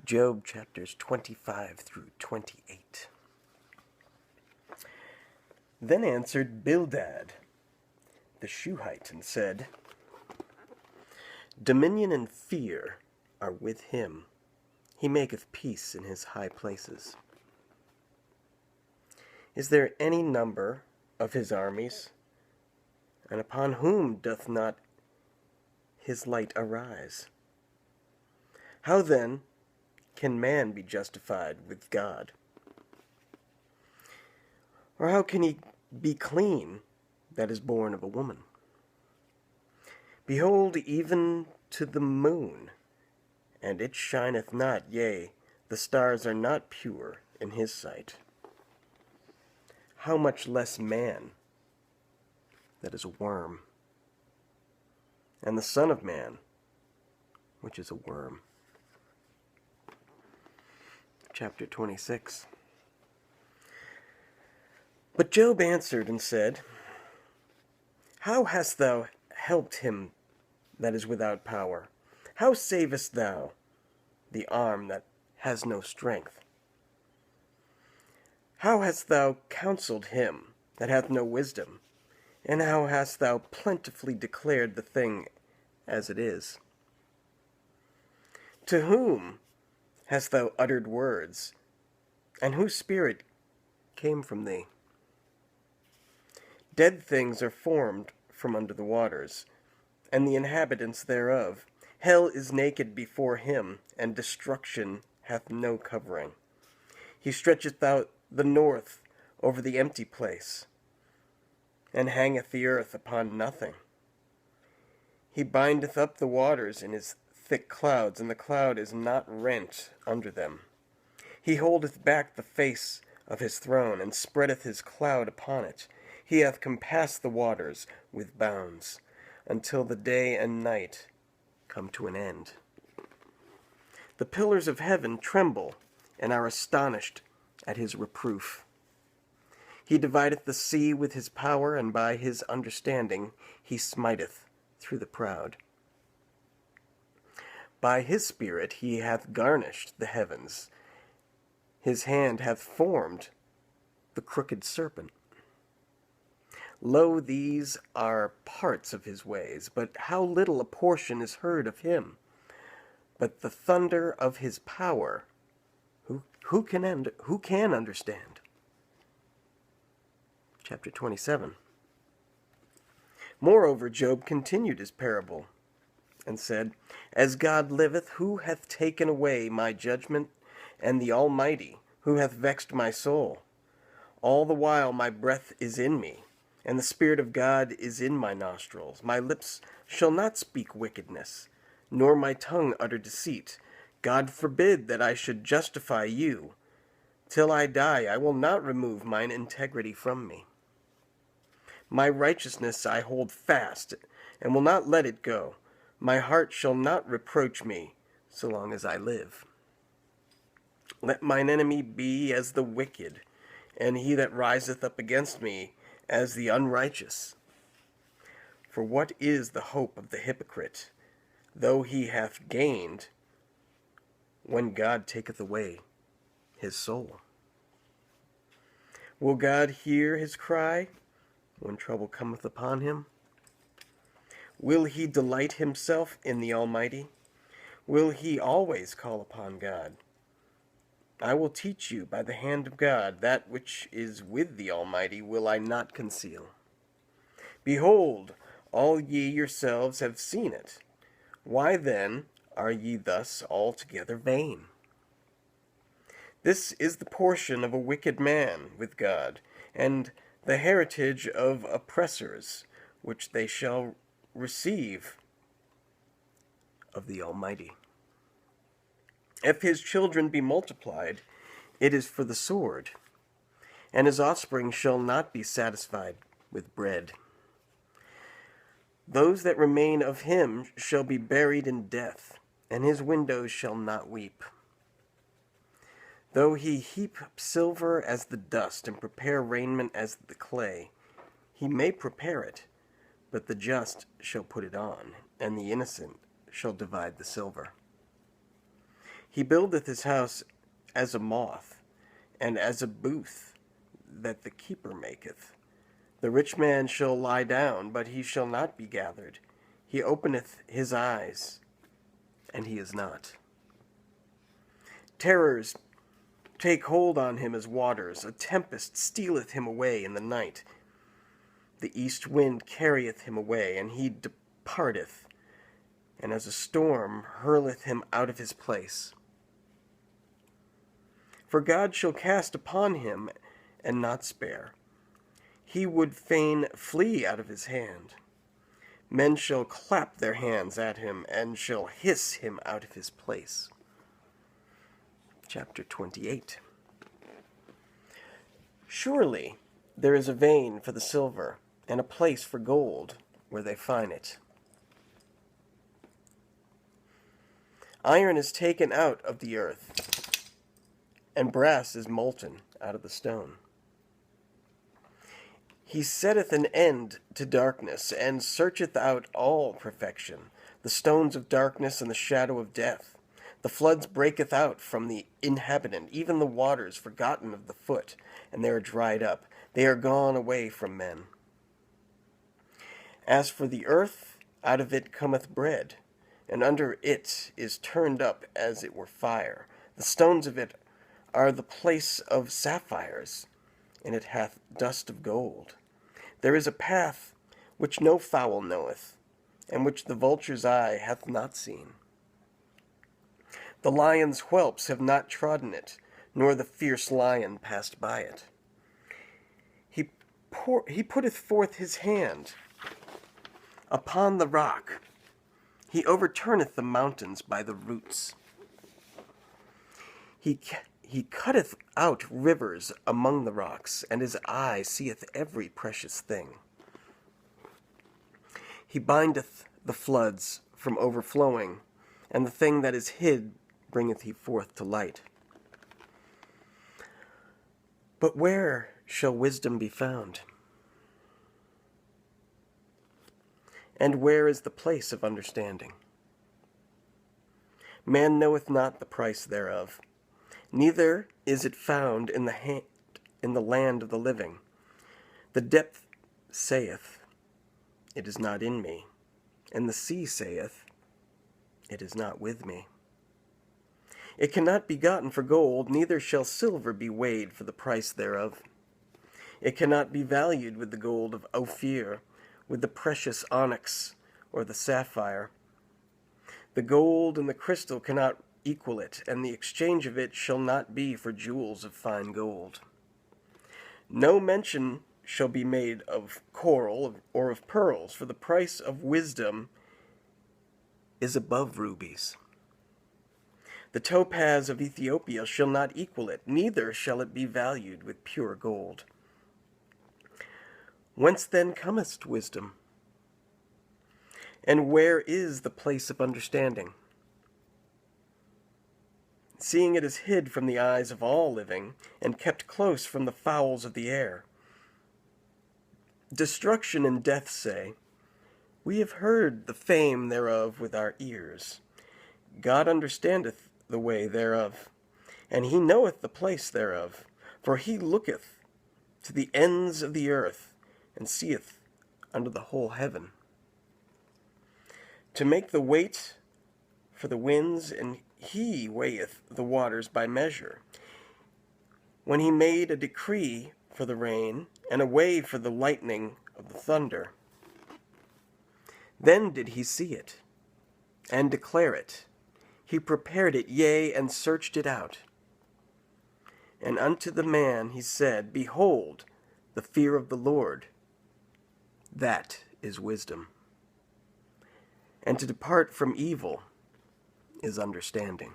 Job chapters 25 through 28. Then answered Bildad the Shuhite and said, Dominion and fear are with him. He maketh peace in his high places. Is there any number of his armies? And upon whom doth not his light arise? How then can man be justified with God? Or how can he be clean that is born of a woman? Behold, even to the moon, and it shineth not, yea, the stars are not pure in his sight. How much less man that is a worm, and the Son of Man, which is a worm. Chapter 26. But Job answered and said, How hast thou helped him that is without power? How savest thou the arm that has no strength? How hast thou counseled him that hath no wisdom? And how hast thou plentifully declared the thing as it is? To whom hast thou uttered words, and whose spirit came from thee? Dead things are formed from under the waters, and the inhabitants thereof. Hell is naked before him, and destruction hath no covering. He stretcheth out the north over the empty place, and hangeth the earth upon nothing. He bindeth up the waters in his thick clouds, and the cloud is not rent under them. He holdeth back the face of his throne, and spreadeth his cloud upon it. He hath compassed the waters with bounds, until the day and night come to an end. The pillars of heaven tremble, and are astonished at his reproof. He divideth the sea with his power, and by his understanding he smiteth through the proud. By his spirit he hath garnished the heavens. His hand hath formed the crooked serpent. Lo, these are parts of his ways, but how little a portion is heard of him. But the thunder of his power, who can understand? Chapter 27. Moreover, Job continued his parable, and said, As God liveth, who hath taken away my judgment, and the Almighty, who hath vexed my soul? All the while my breath is in me, and the Spirit of God is in my nostrils. My lips shall not speak wickedness, nor my tongue utter deceit. God forbid that I should justify you. Till I die, I will not remove mine integrity from me. My righteousness I hold fast, and will not let it go. My heart shall not reproach me, so long as I live. Let mine enemy be as the wicked, and he that riseth up against me as the unrighteous. For what is the hope of the hypocrite, though he hath gained, when God taketh away his soul? Will God hear his cry when trouble cometh upon him? Will he delight himself in the Almighty? Will he always call upon God? I will teach you by the hand of God that which is with the Almighty will I not conceal. Behold, all ye yourselves have seen it. Why then are ye thus altogether vain? This is the portion of a wicked man with God, and the heritage of oppressors, which they shall receive of the Almighty. If his children be multiplied, it is for the sword, and his offspring shall not be satisfied with bread. Those that remain of him shall be buried in death, and his windows shall not weep. Though he heap up silver as the dust, and prepare raiment as the clay, he may prepare it, but the just shall put it on, and the innocent shall divide the silver. He buildeth his house as a moth, and as a booth that the keeper maketh. The rich man shall lie down, but he shall not be gathered. He openeth his eyes, and he is not. Terrors take hold on him as waters. A tempest stealeth him away in the night. The east wind carrieth him away, and he departeth, and as a storm hurleth him out of his place. For God shall cast upon him, and not spare. He would fain flee out of his hand. Men shall clap their hands at him, and shall hiss him out of his place. Chapter 28. Surely there is a vein for the silver, and a place for gold, where they find it. Iron is taken out of the earth, and brass is molten out of the stone. He setteth an end to darkness, and searcheth out all perfection, the stones of darkness and the shadow of death. The floods breaketh out from the inhabitant, even the waters forgotten of the foot, and they are dried up. They are gone away from men. As for the earth, out of it cometh bread, and under it is turned up as it were fire. The stones of it are the place of sapphires, and it hath dust of gold. There is a path which no fowl knoweth, and which the vulture's eye hath not seen. The lion's whelps have not trodden it, nor the fierce lion passed by it. He putteth forth his hand upon the rock. He overturneth the mountains by the roots. He cutteth out rivers among the rocks, and his eye seeth every precious thing. He bindeth the floods from overflowing, and the thing that is hid bringeth he forth to light. But where shall wisdom be found? And where is the place of understanding? Man knoweth not the price thereof, neither is it found in the land of the living. The depth saith, it is not in me, and the sea saith, it is not with me. It cannot be gotten for gold, neither shall silver be weighed for the price thereof. It cannot be valued with the gold of Ophir, with the precious onyx or the sapphire. The gold and the crystal cannot equal it, and the exchange of it shall not be for jewels of fine gold. No mention shall be made of coral or of pearls, for the price of wisdom is above rubies. The topaz of Ethiopia shall not equal it, neither shall it be valued with pure gold. Whence then cometh wisdom? And where is the place of understanding? Seeing it is hid from the eyes of all living, and kept close from the fowls of the air. Destruction and death say, we have heard the fame thereof with our ears. God understandeth the way thereof, and he knoweth the place thereof, for he looketh to the ends of the earth, and seeth under the whole heaven. To make the weight for the winds, and he weigheth the waters by measure. When he made a decree for the rain, and a way for the lightning of the thunder, then did he see it, and declare it. He prepared it, yea, and searched it out. And unto the man he said, behold, the fear of the Lord, that is wisdom. And to depart from evil is understanding.